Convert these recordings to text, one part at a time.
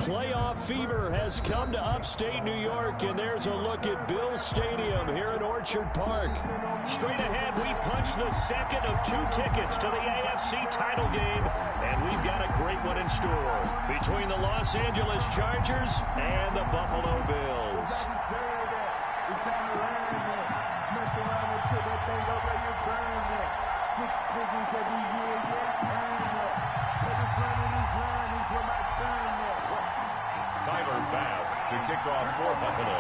Playoff fever has come to upstate New York, and there's a look at billz Stadium here at Orchard Park. Straight ahead, we punch the second of 2 tickets to the AFC title game, and we've got a great one in store between the Los Angeles Chargers and the Buffalo Bills. To kick off for Buffalo.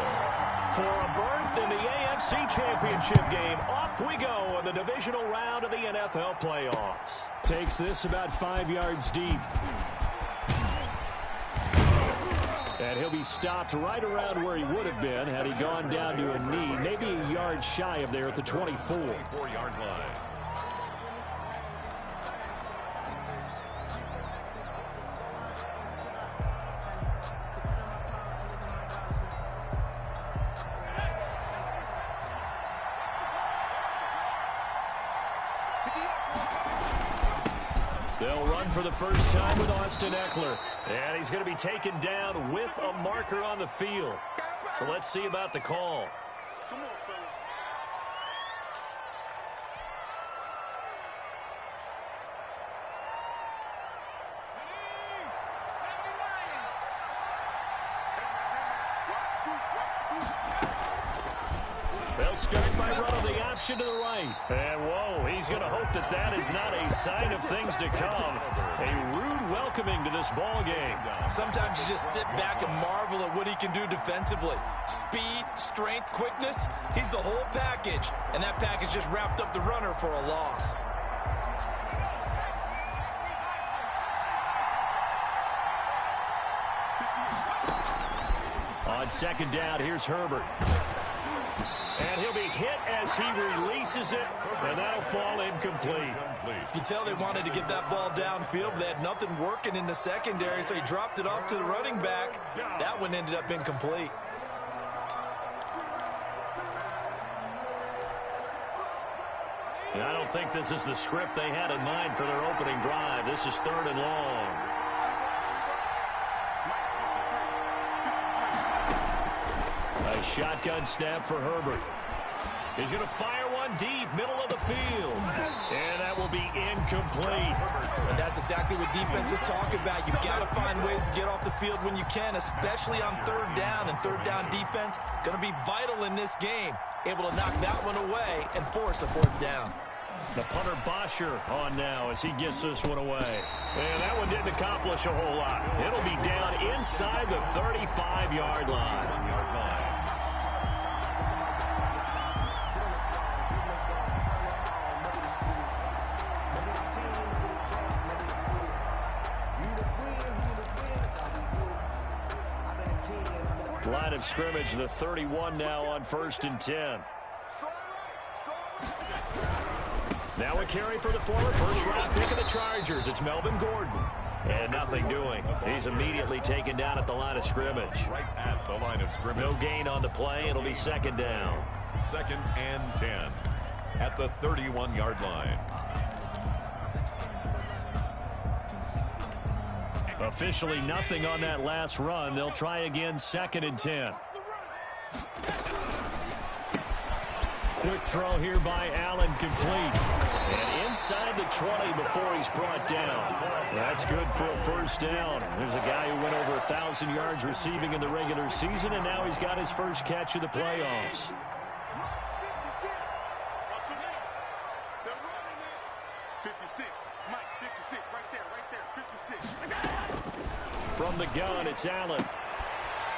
For a berth in the AFC Championship game, off we go in the divisional round of the NFL playoffs. Takes this about 5 yards deep. And he'll be stopped right around where he would have been had he gone down to a knee, maybe a yard shy of there at the 24. 24-yard line. They'll run for the first time with Austin Eckler. And he's going to be taken down with a marker on the field. So let's see about the call. Come on, fellas. They'll start by running the option to the right. And, whoa, he's going to hope that that is not a sign of things to come. A rude welcoming to this ball game. Sometimes you just sit back and marvel at what he can do defensively. Speed, strength, quickness, he's the whole package. And that package just wrapped up the runner for a loss. On second down, here's Herbert. And he'll be hit as he releases it, and that'll fall incomplete. You can tell they wanted to get that ball downfield, but they had nothing working in the secondary, so he dropped it off to the running back. That one ended up incomplete. I don't think this is the script they had in mind for their opening drive. This is 3rd and long. A shotgun snap for Herbert. He's going to fire one deep, middle of the field. And that will be incomplete. And that's exactly what defenses talk about. You've got to find ways to get off the field when you can, especially on 3rd down. And 3rd down defense going to be vital in this game. Able to knock that one away and force a 4th down. The punter Bosher on now as he gets this one away. And that one didn't accomplish a whole lot. It'll be down inside the 35-yard line. Line of scrimmage, the 31 now on 1st and 10. Now a carry for the former first-round pick of the Chargers. It's Melvin Gordon. And nothing doing. He's immediately taken down at the line of scrimmage. Right at the line of scrimmage. No gain on the play. It'll be 2nd down. 2nd and 10 at the 31-yard line. Officially nothing on that last run. They'll try again 2nd and 10. Quick throw here by Allen, complete. And inside the 20 before he's brought down. That's good for a 1st down. There's a guy who went over 1,000 yards receiving in the regular season, and now he's got his first catch of the playoffs. From the gun, it's Allen.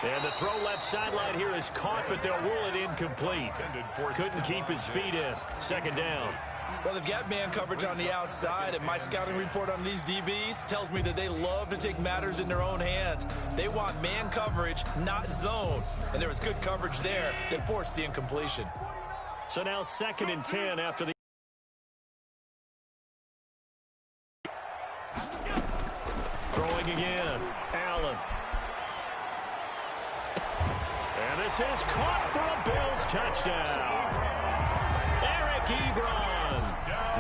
And the throw left sideline here is caught, but they'll rule it incomplete. Couldn't keep his feet in. 2nd down. Well, they've got man coverage on the outside, and my scouting report on these DBs tells me that they love to take matters in their own hands. They want man coverage, not zone. And there was good coverage there that forced the incompletion. So now 2nd and 10 after the... Throwing again. Allen. And this is caught for a Bills touchdown. Eric Ebron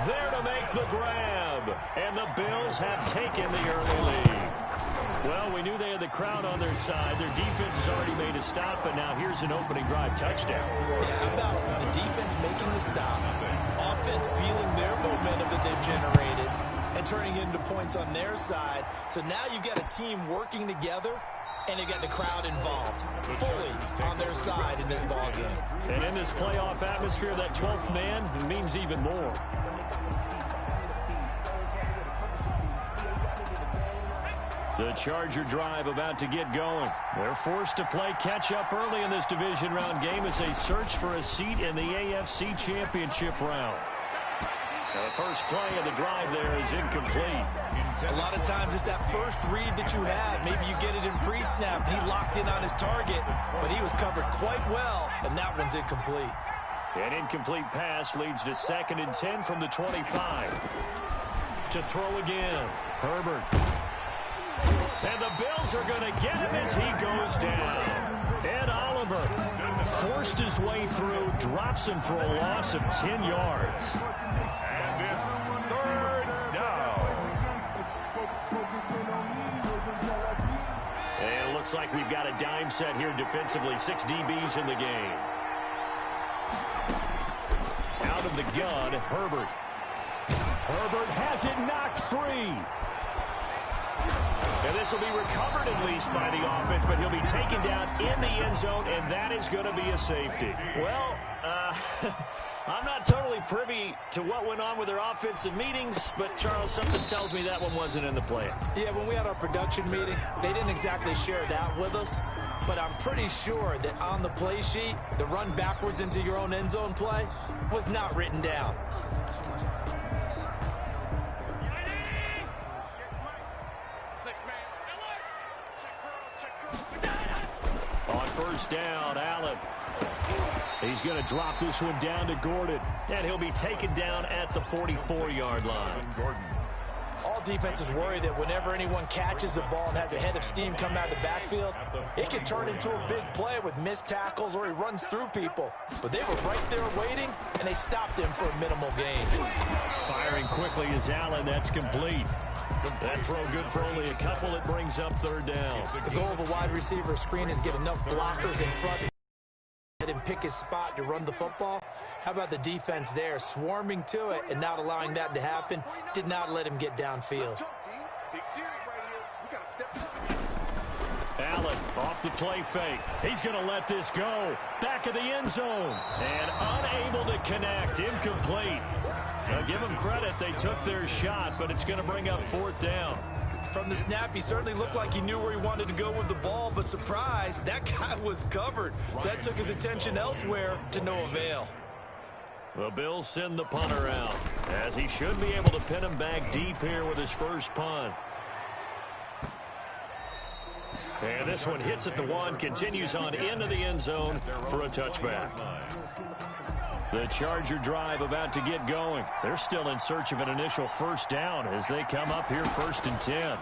there to make the grab. And the Bills have taken the early lead. Well, we knew they had the crowd on their side. Their defense has already made a stop, but now here's an opening drive touchdown. Yeah, how about the defense making the stop, offense feeling their momentum that they've generated, and turning it into points on their side. So now you've got a team working together, and they've got the crowd involved, fully on their side in this ballgame. And in this playoff atmosphere, that 12th man means even more. The Charger drive about to get going. They're forced to play catch-up early in this division round game as they search for a seat in the AFC Championship round. The first play of the drive there is incomplete. A lot of times it's that first read that you have. Maybe you get it in pre-snap. He locked in on his target, but he was covered quite well, and that one's incomplete. An incomplete pass leads to 2nd and 10 from the 25. To throw again, Herbert. And the Bills are going to get him as he goes down. Ed Oliver forced his way through, drops him for a loss of 10 yards. And it's 3rd down. And it looks like we've got a dime set here defensively. 6 DBs in the game. Out of the gun, Herbert. Herbert has it knocked free. And this will be recovered at least by the offense, but he'll be taken down in the end zone, and that is going to be a safety. Well, I'm not totally privy to what went on with their offensive meetings, but, Charles, something tells me that one wasn't in the plan. Yeah, when we had our production meeting, they didn't exactly share that with us, but I'm pretty sure that on the play sheet, the run backwards into your own end zone play was not written down. On first down, Allen. He's going to drop this one down to Gordon, and he'll be taken down at the 44-yard line. Gordon. All defenses worry that whenever anyone catches the ball and has a head of steam coming out of the backfield, it can turn into a big play with missed tackles or he runs through people. But they were right there waiting, and they stopped him for a minimal gain. Firing quickly is Allen. That's complete. That throw good for only a couple. It brings up 3rd down. The goal of a wide receiver screen is get enough blockers in front and pick his spot to run the football. How about the defense there, swarming to it and not allowing that to happen? Did not let him get downfield. Allen off the play fake. He's going to let this go. Back of the end zone. And unable to connect. Incomplete. Now give them credit. They took their shot, but it's going to bring up 4th down. From the snap, he certainly looked like he knew where he wanted to go with the ball, but surprise, that guy was covered. So that took his attention elsewhere to no avail. The Bills send the punter out, as he should be able to pin him back deep here with his first punt. And this one hits at the 1, continues on into the end zone for a touchback. The Charger drive about to get going. They're still in search of an initial first down as they come up here 1st and 10.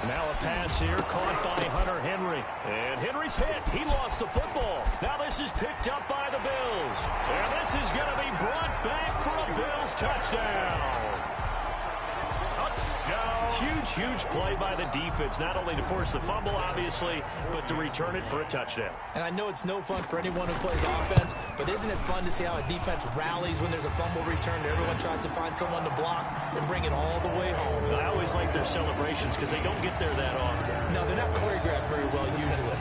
Now a pass here caught by Hunter Henry. And Henry's hit. He lost the football. Now this is picked up by the Bills. And this is going to be brought back for a Bills touchdown. Huge play by the defense, not only to force the fumble, obviously, but to return it for a touchdown. And I know it's no fun for anyone who plays offense, but isn't it fun to see how a defense rallies when there's a fumble return? Everyone tries to find someone to block and bring it all the way home. I always like their celebrations because they don't get there that often. No, they're not choreographed very well usually.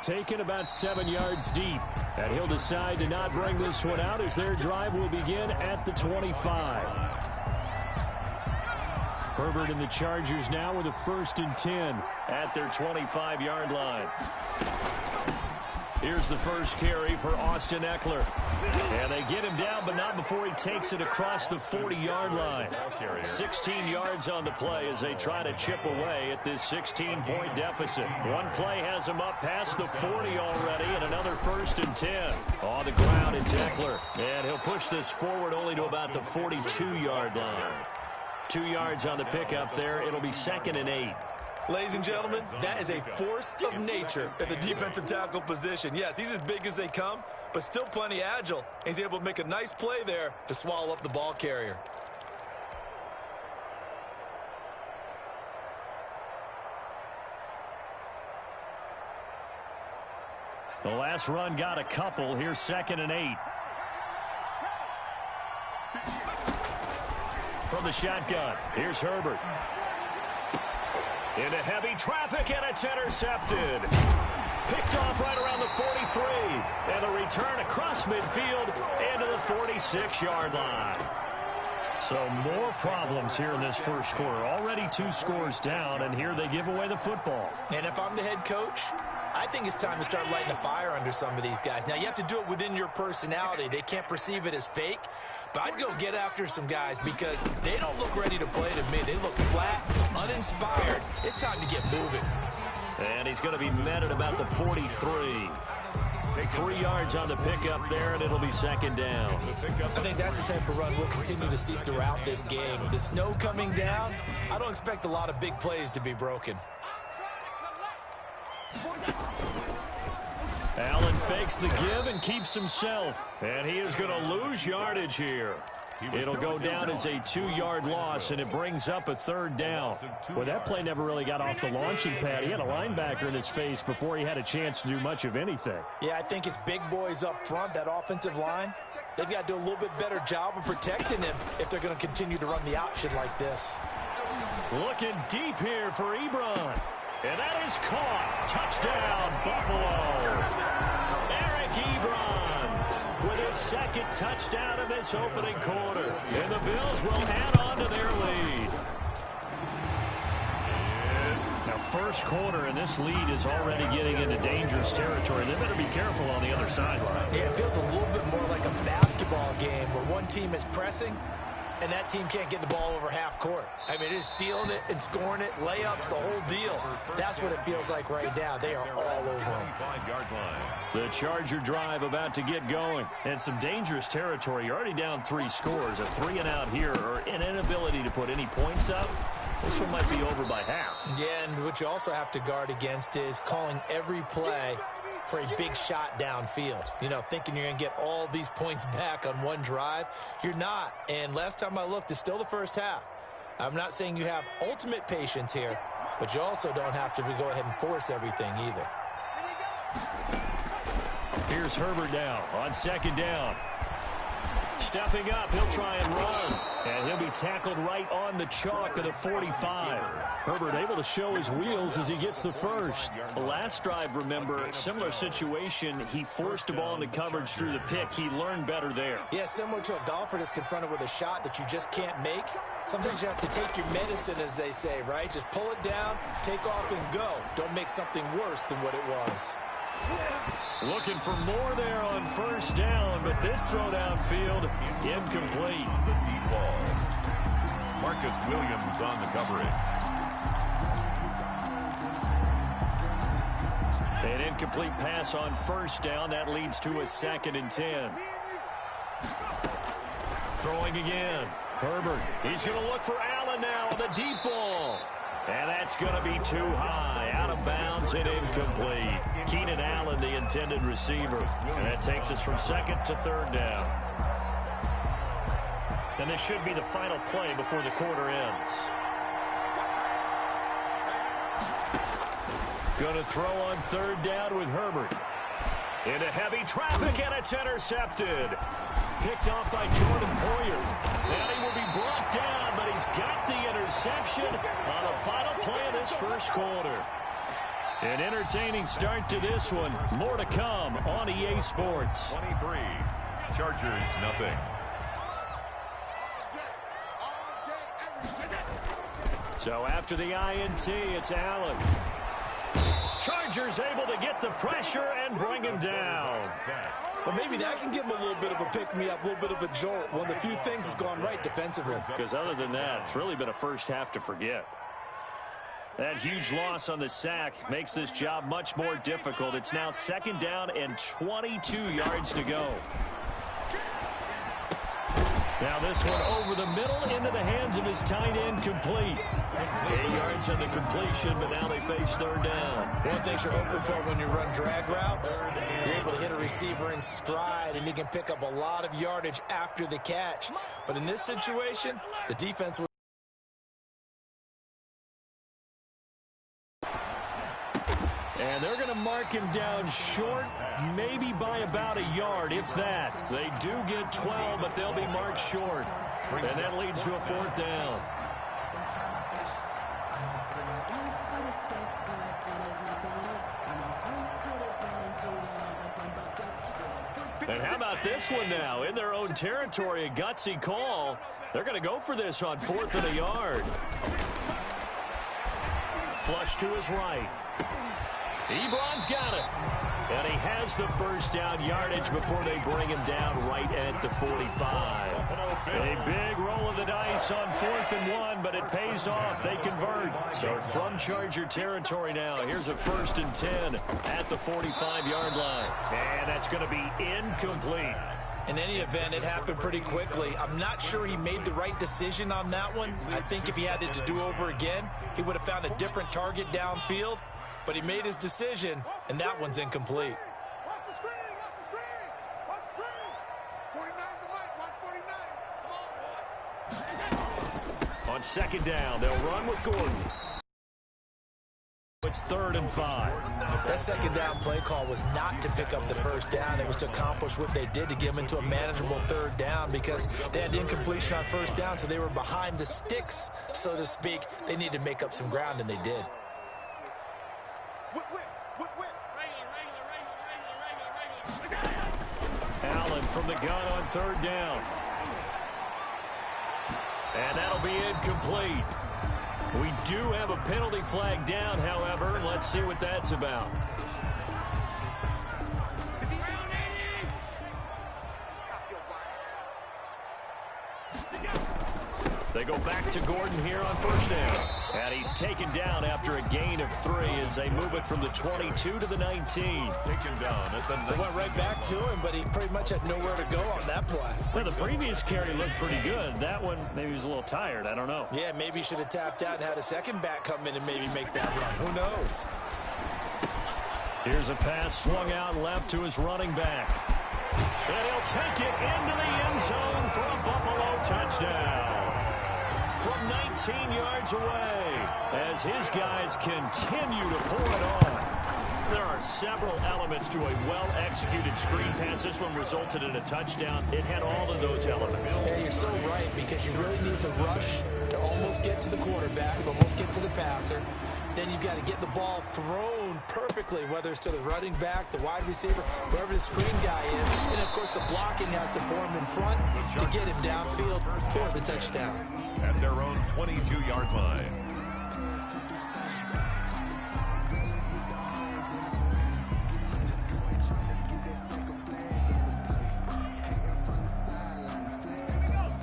Taken about 7 yards deep. And he'll decide to not bring this one out as their drive will begin at the 25. Herbert and the Chargers now with a 1st and 10 at their 25-yard line. Here's the first carry for Austin Eckler. And they get him down, but not before he takes it across the 40-yard line. 16 yards on the play as they try to chip away at this 16-point deficit. One play has him up past the 40 already, and another 1st and 10. On the ground, it's Eckler. And he'll push this forward only to about the 42-yard line. 2 yards on the pickup there. It'll be 2nd and 8. Ladies and gentlemen, that is a force of nature at the defensive tackle position. Yes, he's as big as they come, but still plenty agile. He's able to make a nice play there to swallow up the ball carrier. The last run got a couple. Here's 2nd and 8. From the shotgun, here's Herbert. Into heavy traffic, and it's intercepted. Picked off right around the 43. And the return across midfield into the 46-yard line. So more problems here in this first quarter. Already 2 scores down, and here they give away the football. And if I'm the head coach, I think it's time to start lighting a fire under some of these guys. Now, you have to do it within your personality. They can't perceive it as fake. But I'd go get after some guys because they don't look ready to play to me. They look flat, uninspired. It's time to get moving. And he's going to be met at about the 43. Take 3 yards on the pickup there, and it'll be 2nd down. I think that's the type of run we'll continue to see throughout this game. With the snow coming down, I don't expect a lot of big plays to be broken. Allen fakes the give and keeps himself. And he is going to lose yardage here. It'll go down as a 2-yard loss, and it brings up a 3rd down. Well, that play never really got off the launching pad. He had a linebacker in his face before he had a chance to do much of anything. Yeah, I think it's big boys up front, that offensive line. They've got to do a little bit better job of protecting him if they're going to continue to run the option like this. Looking deep here for Ebron. And that is caught. Touchdown, Buffalo. Eric Ebron with his 2nd touchdown in this opening quarter. And the Bills will add on to their lead. Now, first quarter, and this lead is already getting into dangerous territory. They better be careful on the other sideline. Yeah, it feels a little bit more like a basketball game where one team is pressing and that team can't get the ball over half court. I mean, it is stealing it and scoring it, layups, the whole deal. That's what it feels like right now. They are all over them. 5-yard line. The Charger drive about to get going. And some dangerous territory. You're already down 3 scores. A 3-and-out here, or an inability to put any points up. This one might be over by half. Yeah, and what you also have to guard against is calling every play for a big shot downfield. You know, thinking you're going to get all these points back on one drive. You're not. And last time I looked, it's still the first half. I'm not saying you have ultimate patience here, but you also don't have to go ahead and force everything either. Here's Herbert now on 2nd down. Stepping up, he'll try and run. And he'll be tackled right on the chalk of the 45. Herbert able to show his wheels as he gets the first. Last drive, remember, similar situation. He forced a ball into coverage through the pick. He learned better there. Yeah, similar to a golfer that's confronted with a shot that you just can't make. Sometimes you have to take your medicine, as they say, right? Just pull it down, take off, and go. Don't make something worse than what it was. Looking for more there on 1st down, but this throw downfield, incomplete. The deep ball. Marcus Williams on the coverage. An incomplete pass on 1st down. That leads to a 2nd and 10. Throwing again. Herbert. He's going to look for Allen now on the deep ball. And that's going to be too high. Out of bounds and incomplete. Keenan Allen, the intended receiver. And that takes us from 2nd to 3rd down. And this should be the final play before the quarter ends. Going to throw on 3rd down with Herbert. Into heavy traffic, and it's intercepted. Picked off by Jordan Poyer. And he will be brought down, but he's got the interception on the final play of this first quarter. An entertaining start to this one. More to come on EA Sports. 23. Chargers, nothing. So after the INT, it's Allen. Chargers able to get the pressure and bring him down. Well, maybe that can give him a little bit of a pick-me-up, a little bit of a jolt. One of the few things that's gone right defensively. Because other than that, it's really been a first half to forget. That huge loss on the sack makes this job much more difficult. It's now 2nd down and 22 yards to go. Now this one over the middle into the hands of his tight end, complete. 8 yards on the completion, but now they face 3rd down. One thing you're hoping for when you run drag routes, you're able to hit a a receiver in stride, and he can pick up a lot of yardage after the catch. But in this situation, the defense was... And they're going to mark him down short, maybe by about a yard, if that. They do get 12, but they'll be marked short. And that leads to a 4th down. And how about this one now? In their own territory, a gutsy call. They're going to go for this on 4th and a yard. Flush to his right. Ebron's got it. And he has the first down yardage before they bring him down right at the 45. A big roll of the dice on 4th and 1, but it pays off. They convert. So from Charger territory now, here's a 1st and 10 at the 45-yard line. And that's going to be incomplete. In any event, it happened pretty quickly. I'm not sure he made the right decision on that one. I think if he had it to do over again, he would have found a different target downfield. But he made his decision, and that one's incomplete. Watch the screen! Watch the screen! Watch the screen! 49's the light. Watch 49. Come on, boy. On 2nd down, they'll run with Gordon. It's 3rd and 5. That 2nd down play call was not to pick up the 1st down. It was to accomplish what they did to get them into a manageable 3rd down because they had incompletion on 1st down, so they were behind the sticks, so to speak. They needed to make up some ground, and they did. Allen from the gun on 3rd down. And that'll be incomplete. We do have a penalty flag down, however. Let's see what that's about. They go back to Gordon here on 1st down. And he's taken down after a gain of 3 as they move it from the 22 to the 19. Taken down at the 19. They went right back to him, but he pretty much had nowhere to go on that play. Well, the previous carry looked pretty good. That one, maybe he was a little tired. I don't know. Yeah, maybe he should have tapped out and had a second back come in and maybe make that run. Who knows? Here's a pass swung out left to his running back. And he'll take it into the end zone for a Buffalo touchdown. From 19 yards away, as his guys continue to pour it on. There are several elements to a well-executed screen pass. This one resulted in a touchdown. It had all of those elements. Yeah, you're so right, because you really need the rush to almost get to the quarterback, almost get to the passer. Then you've got to get the ball thrown perfectly, whether it's to the running back, the wide receiver, whoever the screen guy is. And, of course, the blocking has to form in front to get him downfield for the touchdown. At their own 22-yard line.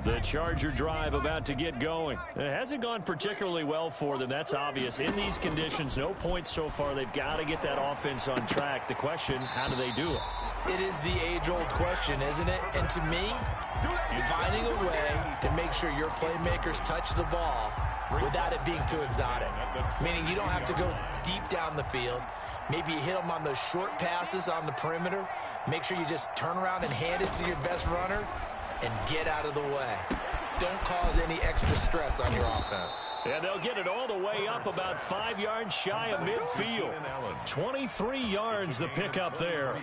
The Charger drive about to get going. It hasn't gone particularly well for them. That's obvious. In these conditions, no points so far. They've got to get that offense on track. The question, how do they do it? It is the age-old question, isn't it? And to me, finding a way to make sure your playmakers touch the ball without it being too exotic. Meaning you don't have to go deep down the field. Maybe you hit them on those short passes on the perimeter. Make sure you just turn around and hand it to your best runner and get out of the way. Don't cause any extra stress on your offense. And they'll get it all the way up about 5 yards shy of midfield. 23 yards the pickup there.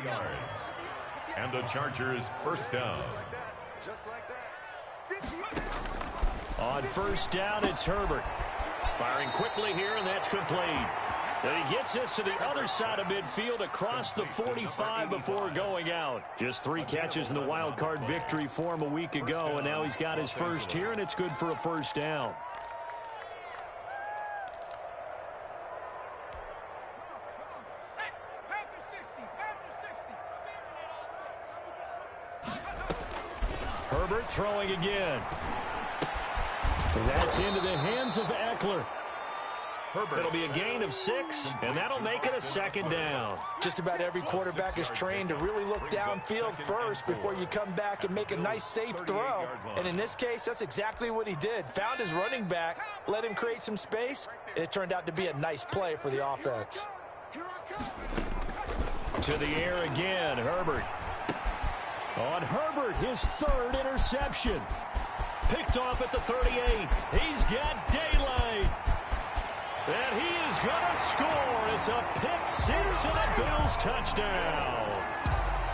And the Chargers first down. Just like that. On 1st down, it's Herbert. Firing quickly here, and that's complete. And he gets us to the other side of midfield across the 45 before going out. Just 3 catches in the wild card victory for him a week ago, and now he's got his first here, and it's good for a 1st down. Herbert throwing again. That's into the hands of Eckler. It'll be a gain of 6, and that'll make it a 2nd down. Just about every quarterback is trained to really look downfield first before you come back and make a nice, safe throw. And in this case, that's exactly what he did. Found his running back, let him create some space, and it turned out to be a nice play for the offense. To the air again, Herbert. On Herbert, his third interception. Picked off at the 38. He's got daylight. And he is going to score. It's a pick six and a Bills touchdown.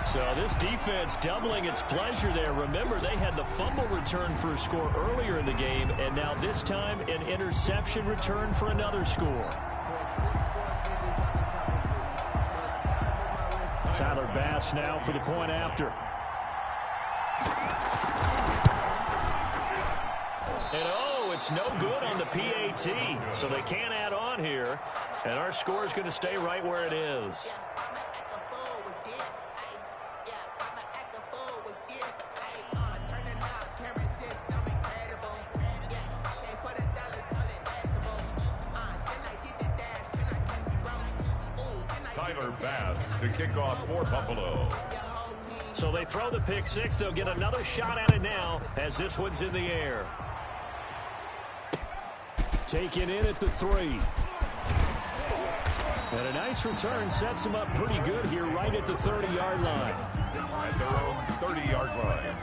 So this defense doubling its pleasure there. Remember, they had the fumble return for a score earlier in the game, and now this time an interception return for another score. Tyler Bass now for the point after. And oh, it's no good on the PAT, so they can't add on here, and our score is going to stay right where it is. Tyler Bass to kick off for Buffalo. So they throw the pick six. They'll get another shot at it now as this one's in the air. Taken in at the 3. And a nice return sets them up pretty good here right at the 30-yard line. At their own 30-yard line.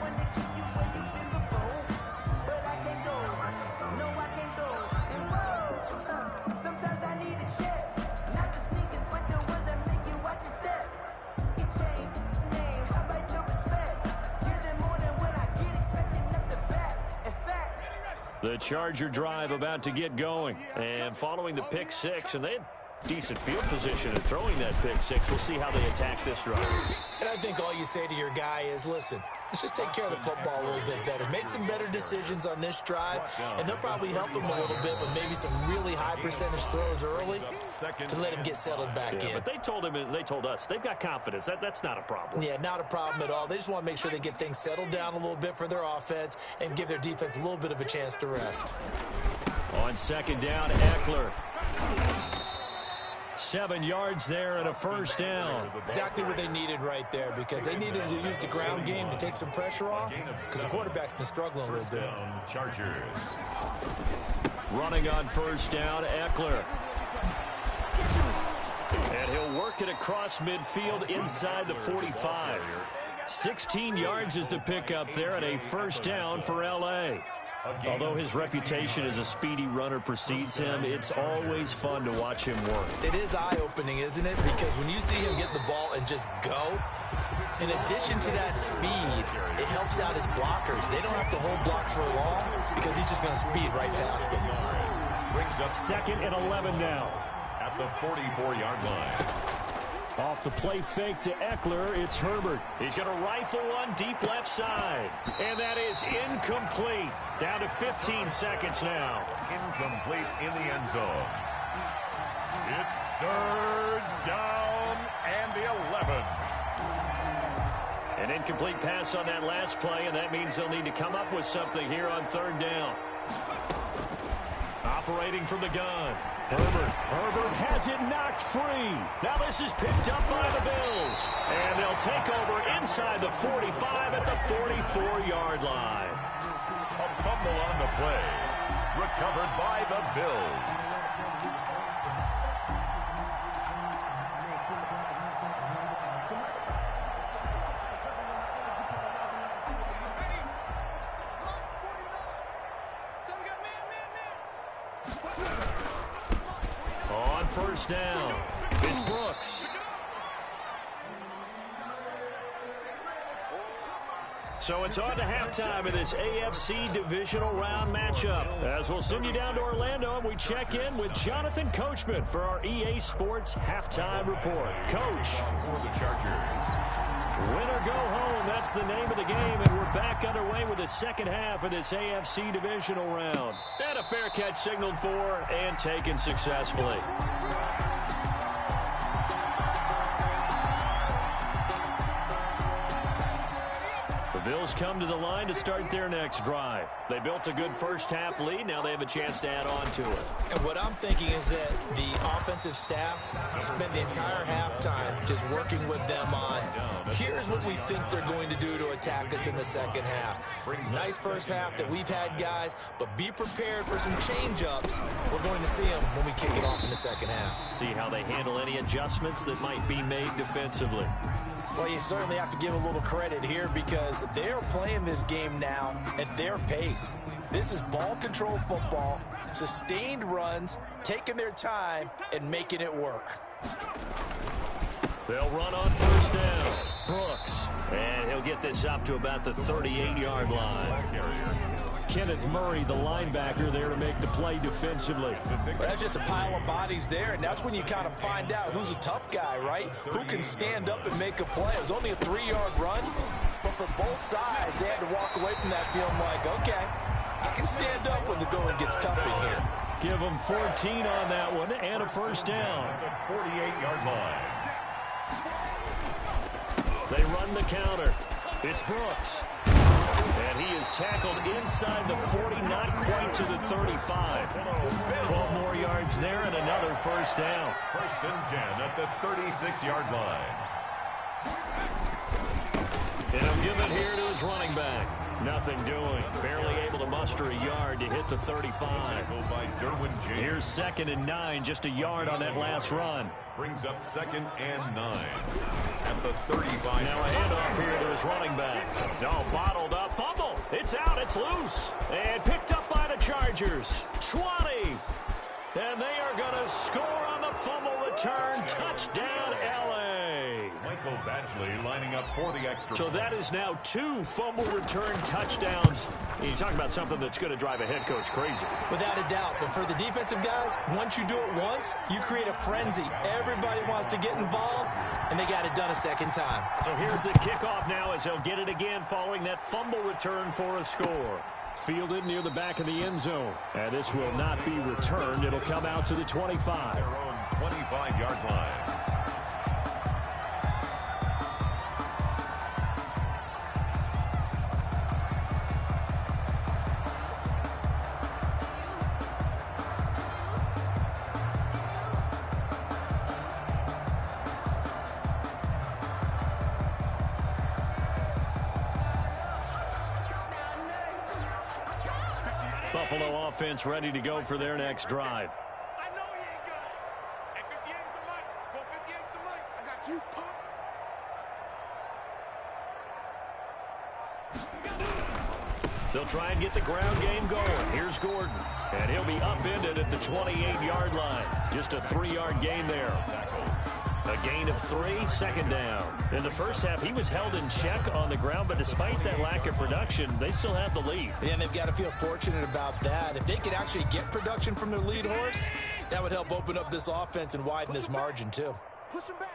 The Charger drive about to get going. And following the pick six, and they had decent field position in throwing that pick six. We'll see how they attack this drive. And I think all you say to your guy is, listen, let's just take care of the football a little bit better. Make some better decisions on this drive, and they'll probably help him a little bit with maybe some really high percentage throws early to let him get settled back in. But they told us they've got confidence. That's not a problem. Yeah, not a problem at all. They just want to make sure they get things settled down a little bit for their offense and give their defense a little bit of a chance to rest. On second down, Eckler. 7 yards there and a first down. Exactly what they needed right there, because they needed to use the ground game to take some pressure off, because the quarterback's been struggling a little bit. Chargers. Running on first down, Eckler. And he'll work it across midfield inside the 45. 16 yards is the pickup there and a first down for L.A. Although his reputation as a speedy runner precedes him, it's always fun to watch him work. It is eye-opening, isn't it? Because when you see him get the ball and just go, in addition to that speed, it helps out his blockers. They don't have to hold blocks for long because he's just going to speed right past them. Brings up second and 11 now. At the 44-yard line. Off the play fake to Eckler, it's Herbert. He's going to rifle one deep left side. And that is incomplete. Down to 15 seconds now. Incomplete in the end zone. It's third down and 11. An incomplete pass on that last play, and that means they'll need to come up with something here on third down. Operating from the gun. Herbert has it knocked free. Now this is picked up by the Bills. And they'll take over inside the 45 at the 44-yard line. A fumble on the play. Recovered by the Bills. On first down, it's Brooks. So it's on to halftime of this AFC divisional round matchup. As we'll send you down to Orlando, and we check in with Jonathan Coachman for our EA Sports halftime report. Coach. For the Chargers. Win or go home, that's the name of the game, and we're back underway with the second half of this AFC divisional round. And a fair catch signaled for and taken successfully. The Bills come to the line to start their next drive. They built a good first half lead. Now they have a chance to add on to it. And what I'm thinking is that the offensive staff spent the entire halftime just working with them on Here's what we think they're going to do to attack us in the second half. Nice first half that we've had, guys, but be prepared for some change-ups. We're going to see them when we kick it off in the second half. See how they handle any adjustments that might be made defensively. Well, you certainly have to give a little credit here because they're playing this game now at their pace. This is ball control football, sustained runs, taking their time, and making it work. They'll run on first down. Brooks. And he'll get this up to about the 38-yard line. Kenneth Murray, the linebacker, there to make the play defensively. Well, that's just a pile of bodies there, and that's when you kind of find out who's a tough guy, right? Who can stand up and make a play. It was only a 3-yard run, but for both sides, they had to walk away from that feeling like, okay, I can stand up when the going gets tough in here. Give them 14 on that one and a first down. The 48-yard line. They run the counter. It's Brooks. And he is tackled inside the 40, not quite to the 35. 12 more yards there and another first down. First and 10 at the 36-yard line. And he'll give it here to his running back. Nothing doing. Barely able to muster a yard to hit the 35. Here's 2nd and 9, just a yard on that last run. Brings up 2nd and 9 at the 35. Now a handoff here to his running back. No, bottled up. Fumble. It's out. It's loose. And picked up by the Chargers. 20. And they are going to score on the fumble return. Touchdown, L.A. Michael Badgley lining up for the extra. So that is now 2 fumble return touchdowns. And you talk about something that's going to drive a head coach crazy. Without a doubt. But for the defensive guys, once you do it once, you create a frenzy. Everybody wants to get involved, and they got it done a second time. So here's the kickoff now as they'll get it again following that fumble return for a score. Fielded near the back of the end zone. And this will not be returned. It'll come out to the 25. Their own 25-yard line. Buffalo offense ready to go for their next drive. I know he ain't got it. Hey, 58's the money. Go 58's the money. I got you, punk. They'll try and get the ground game going. Here's Gordon. And he'll be upended at the 28-yard line. Just a 3-yard gain there. A gain of 3, 2nd down. In the first half, he was held in check on the ground, but despite that lack of production, they still have the lead. And they've got to feel fortunate about that. If they could actually get production from their lead horse, that would help open up this offense and widen this margin, too. Push him back.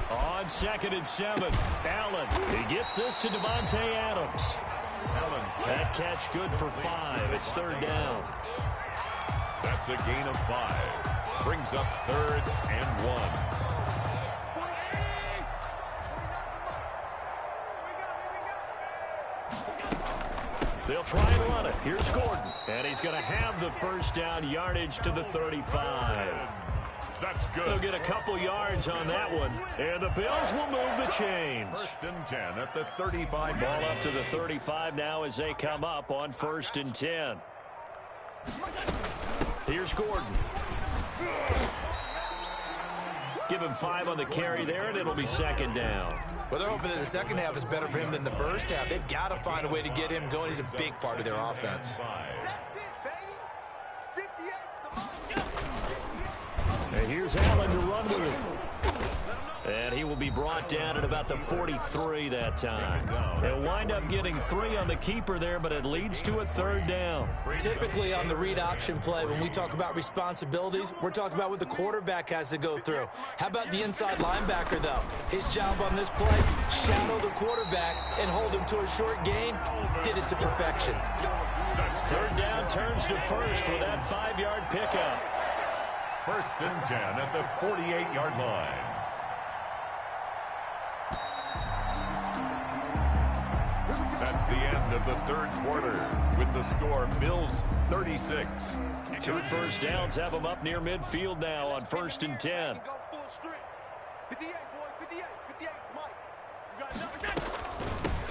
On 2nd and 7, Allen. He gets this to Devontae Adams. That catch good for 5. It's 3rd down. That's a gain of 5. Brings up 3rd and 1. They'll try and run it. Here's Gordon. And he's going to have the first down, yardage to the 35. That's good. They'll get a couple yards on that one. And the Bills will move the chains. 1st and 10 at the 35. Ball up to the 35 now as they come up on 1st and 10. Here's Gordon. Give him 5 on the carry there, and it'll be 2nd down. Well, they're hoping that the second half is better for him than the first half. They've got to find a way to get him going. He's a big part of their offense. That's it, baby. 58's the money. And here's Allen to run with it. And he will be brought down at about the 43 that time. He'll wind up getting 3 on the keeper there, but it leads to a 3rd down. Typically on the read option play, when we talk about responsibilities, we're talking about what the quarterback has to go through. How about the inside linebacker, though? His job on this play, shadow the quarterback and hold him to a short gain. Did it to perfection. 3rd down turns to 1st with that 5-yard pickup. 1st and 10 at the 48-yard line. That's the end of the 3rd quarter with the score Bills 36. 2 first downs have them up near midfield now on 1st and 10. Go full strength. 58, boys. 58. 58.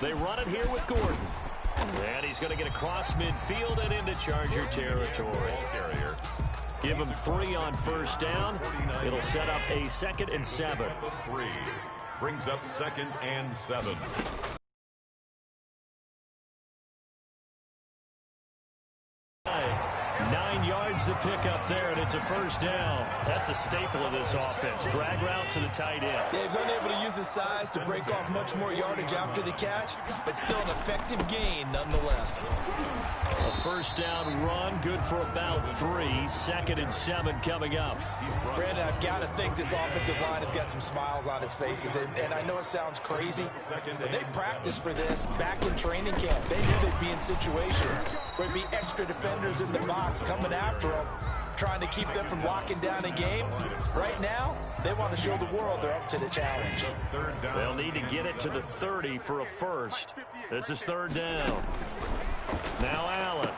They run it here with Gordon. And he's going to get across midfield and into Charger territory. Give him 3 on first down. It'll set up a 2nd and 7. 3 brings up 2nd and 7. Nine yards to pick up there, and it's a first down. That's a staple of this offense. Drag route to the tight end. Yeah, he's unable to use his size to break off much more yardage after the catch, but still an effective gain nonetheless. A first down run, good for about 3. 2nd and 7 coming up. Brandon, I've got to think this offensive line has got some smiles on its faces, and I know it sounds crazy, but they practiced for this back in training camp. They knew they'd be in situations where there'd be extra defenders in the box coming after them, trying to keep them from locking down a game. Right now, they want to show the world they're up to the challenge. They'll need to get it to the 30 for a first. This is 3rd down. Now Allen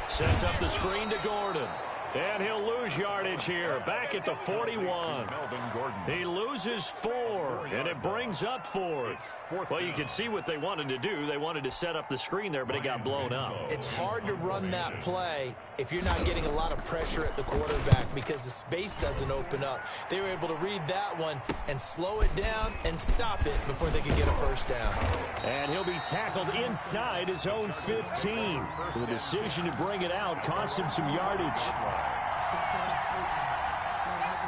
sets up the screen to Gordon. And he'll lose yardage here. Back at the 41. He loses 4, and it brings up 4th. Well, you can see what they wanted to do. They wanted to set up the screen there, but it got blown up. It's hard to run that play if you're not getting a lot of pressure at the quarterback because the space doesn't open up. They were able to read that one and slow it down and stop it before they could get a first down. And he'll be tackled inside his own 15. The decision to bring it out cost him some yardage.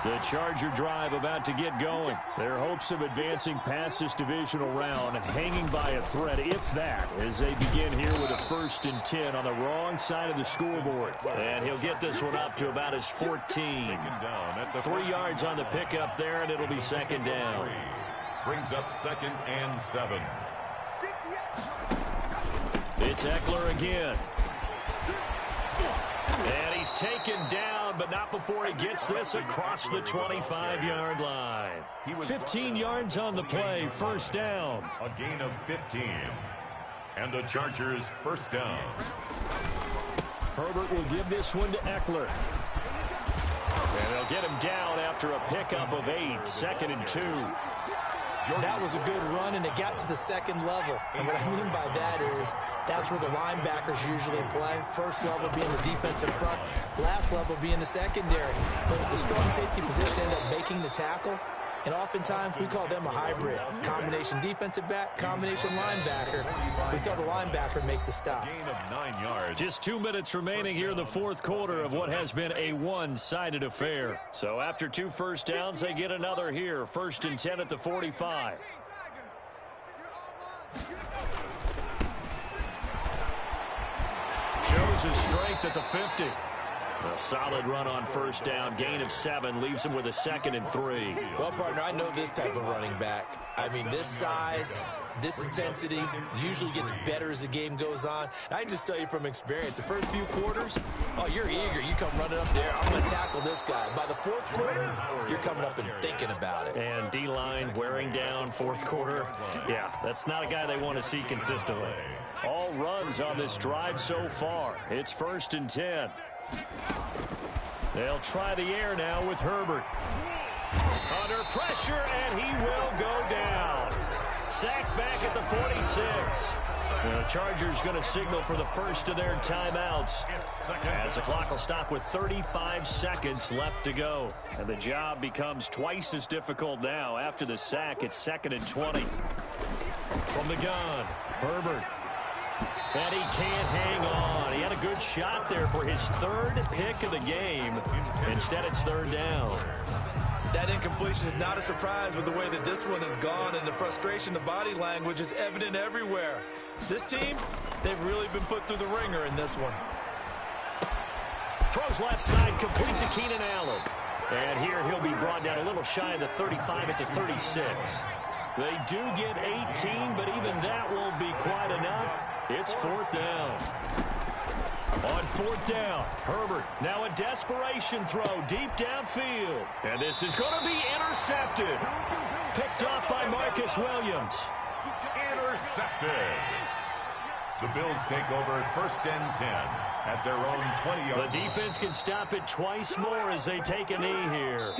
The Charger drive about to get going. Their hopes of advancing past this divisional round hanging by a thread, if that, as they begin here with a 1st and 10 on the wrong side of the scoreboard. And he'll get this one up to about his 14. 3 yards on the pickup there, and it'll be 2nd down. Brings up 2nd and 7. It's Eckler again. And he's taken down, but not before he gets this across the 25-yard line. 15 yards on the play, first down. A gain of 15. And the Chargers first down. Herbert will give this one to Eckler. And they'll get him down after a pickup of 8, 2nd and 2. That was a good run, and it got to the 2nd level. And what I mean by that is that's where the linebackers usually play. First level being the defensive front, last level being the secondary. But the strong safety position ended up making the tackle, and oftentimes we call them a hybrid. Combination defensive back, combination linebacker. We saw the linebacker make the stop. Gain of 9 yards. Just 2 minutes remaining here in the 4th quarter of what has been a one-sided affair. So after 2 first downs, they get another here. 1st and 10 at the 45. Shows his strength at the 50. A solid run on first down. Gain of 7 leaves him with a 2nd and 3. Well, partner, I know this type of running back. I mean, this size, this intensity usually gets better as the game goes on. And I can just tell you from experience, the first few quarters, oh, you're eager. You come running up there, I'm going to tackle this guy. By the 4th quarter, you're coming up and thinking about it. And D-line wearing down 4th quarter. Yeah, that's not a guy they want to see consistently. All runs on this drive so far. It's 1st and 10. They'll try the air now with Herbert. Under pressure, and he will go down. Sacked back at the 46. The Chargers going to signal for the first of their timeouts, as the clock will stop with 35 seconds left to go. And the job becomes twice as difficult now. After the sack, it's 2nd and 20. From the gun, Herbert. And he can't hang on. He had a good shot there for his 3rd pick of the game. Instead, it's 3rd down. That incompletion is not a surprise with the way that this one has gone, and the frustration, the body language is evident everywhere. This team, they've really been put through the ringer in this one. Throws left side, complete to Keenan Allen. And here he'll be brought down a little shy of the 35 at the 36. They do get 18, but even that won't be quite enough. It's 4th down. On 4th down, Herbert, now a desperation throw deep downfield. And this is going to be intercepted. Picked up by Marcus Williams. Intercepted. The Bills take over 1st and 10 at their own 20-yard line. The defense can stop it twice more as they take a knee here.